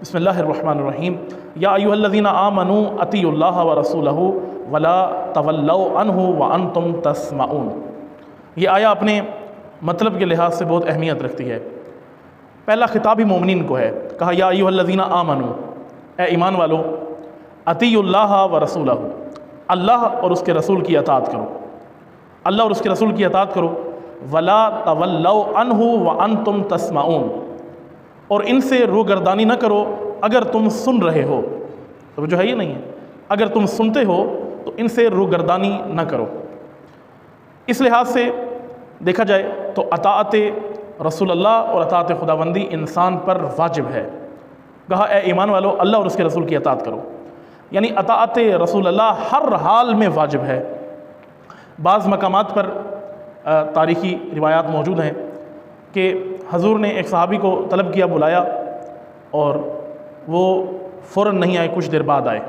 بسم اللہ الرحمن الرحیم یا ایھا الذین آمنوا اطیعوا اللہ ورسولہ ولا تولوا عنہ وانتم تسمعون۔ یہ آیا اپنے مطلب کے لحاظ سے بہت اہمیت رکھتی ہے۔ پہلا خطاب ہی مومنین کو ہے، کہا یا ایھا الذین آمنوا، اے ایمان والو، اطیعوا اللہ ورسولہ، اللہ اور اس کے رسول کی اطاعت کرو، اللہ اور اس کے رسول کی اطاعت کرو، ولا تولوا عنہ وانتم تسمعون، اور ان سے روگردانی نہ کرو اگر تم سن رہے ہو۔ تو جو ہے یہ نہیں ہے، اگر تم سنتے ہو تو ان سے روگردانی نہ کرو۔ اس لحاظ سے دیکھا جائے تو اطاعت رسول اللہ اور اطاعت خداوندی انسان پر واجب ہے۔ کہا اے ایمان والو، اللہ اور اس کے رسول کی اطاعت کرو، یعنی اطاعت رسول اللہ ہر حال میں واجب ہے۔ بعض مقامات پر تاریخی روایات موجود ہیں کہ حضور نے ایک صحابی کو طلب کیا، بلایا، اور وہ فوراً نہیں آئے، کچھ دیر بعد آئے۔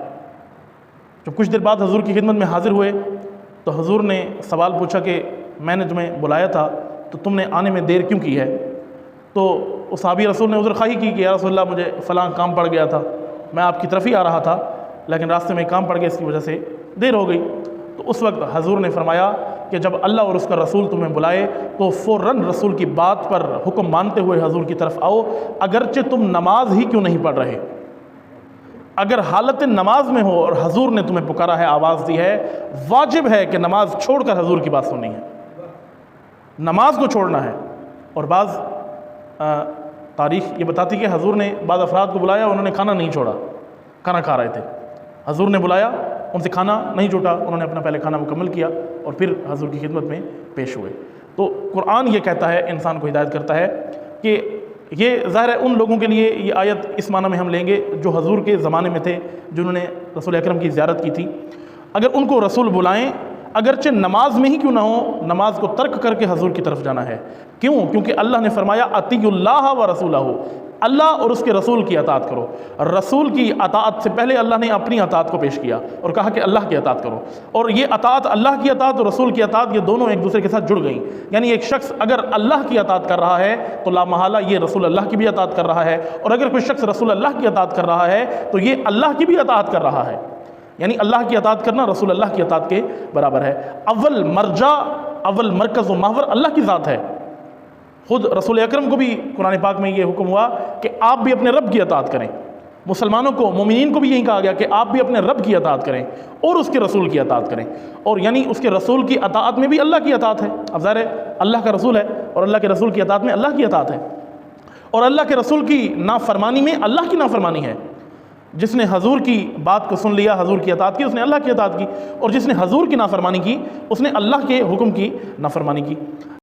جب کچھ دیر بعد حضور کی خدمت میں حاضر ہوئے تو حضور نے سوال پوچھا کہ میں نے تمہیں بلایا تھا تو تم نے آنے میں دیر کیوں کی ہے؟ تو اس صحابی رسول نے عذر خواہی کی کہ یا رسول اللہ، مجھے فلاں کام پڑ گیا تھا، میں آپ کی طرف ہی آ رہا تھا لیکن راستے میں کام پڑ گیا، اس کی وجہ سے دیر ہو گئی۔ تو اس وقت حضور نے فرمایا کہ جب اللہ اور اس کا رسول تمہیں بلائے تو فوراً رسول کی بات پر حکم مانتے ہوئے حضور کی طرف آؤ، اگرچہ تم نماز ہی کیوں نہیں پڑھ رہے۔ اگر حالت نماز میں ہو اور حضور نے تمہیں پکارا ہے، آواز دی ہے، واجب ہے کہ نماز چھوڑ کر حضور کی بات سننی ہے، نماز کو چھوڑنا ہے۔ اور بعض تاریخ یہ بتاتی کہ حضور نے بعض افراد کو بلایا، انہوں نے کھانا نہیں چھوڑا، کھانا کھا رہے تھے، حضور نے بلایا، ان سے کھانا نہیں چھوٹا، انہوں نے اپنا پہلے کھانا مکمل کیا اور پھر حضور کی خدمت میں پیش ہوئے۔ تو قرآن یہ کہتا ہے، انسان کو ہدایت کرتا ہے کہ یہ ظاہر ہے ان لوگوں کے لیے یہ آیت اس معنی میں ہم لیں گے جو حضور کے زمانے میں تھے، جنہوں نے رسول اکرم کی زیارت کی تھی۔ اگر ان کو رسول بلائیں، اگرچہ نماز میں ہی کیوں نہ ہو، نماز کو ترک کر کے حضور کی طرف جانا ہے۔ کیوں؟ کیونکہ اللہ نے فرمایا اطیعوا اللہ ورسولہ، اللہ اور اس کے رسول کی اطاعت کرو۔ رسول کی اطاعت سے پہلے اللہ نے اپنی اطاعت کو پیش کیا اور کہا کہ اللہ کی اطاعت کرو، اور یہ اطاعت، اللہ کی اطاعت اور رسول کی اطاعت، یہ دونوں ایک دوسرے کے ساتھ جڑ گئیں۔ یعنی ایک شخص اگر اللہ کی اطاعت کر رہا ہے تو لا محالہ یہ رسول اللہ کی بھی اطاعت کر رہا ہے، اور اگر کوئی شخص رسول اللہ کی اطاعت کر رہا ہے تو یہ اللہ کی بھی اطاعت کر رہا ہے۔ یعنی اللہ کی اطاعت کرنا رسول اللہ کی اطاعت کے برابر ہے۔ اول مرجع، اول مرکز و محور اللہ کی ذات ہے۔ خود رسول اکرم کو بھی قرآن پاک میں یہ حکم ہوا کہ آپ بھی اپنے رب کی اطاعت کریں۔ مسلمانوں کو، مومنین کو بھی یہی کہا گیا کہ آپ بھی اپنے رب کی اطاعت کریں اور اس کے رسول کی اطاعت کریں، اور یعنی اس کے رسول کی اطاعت میں بھی اللہ کی اطاعت ہے۔ اب ظاہر ہے اللہ کا رسول ہے اور اللہ کے رسول کی اطاعت میں اللہ کی اطاعت ہے، اور اللہ کے رسول کی نافرمانی میں اللہ کی نافرمانی ہے۔ جس نے حضور کی بات کو سن لیا، حضور کی اطاعت کی، اس نے اللہ کی اطاعت کی، اور جس نے حضور کی نافرمانی کی، اس نے اللہ کے حکم کی نافرمانی کی۔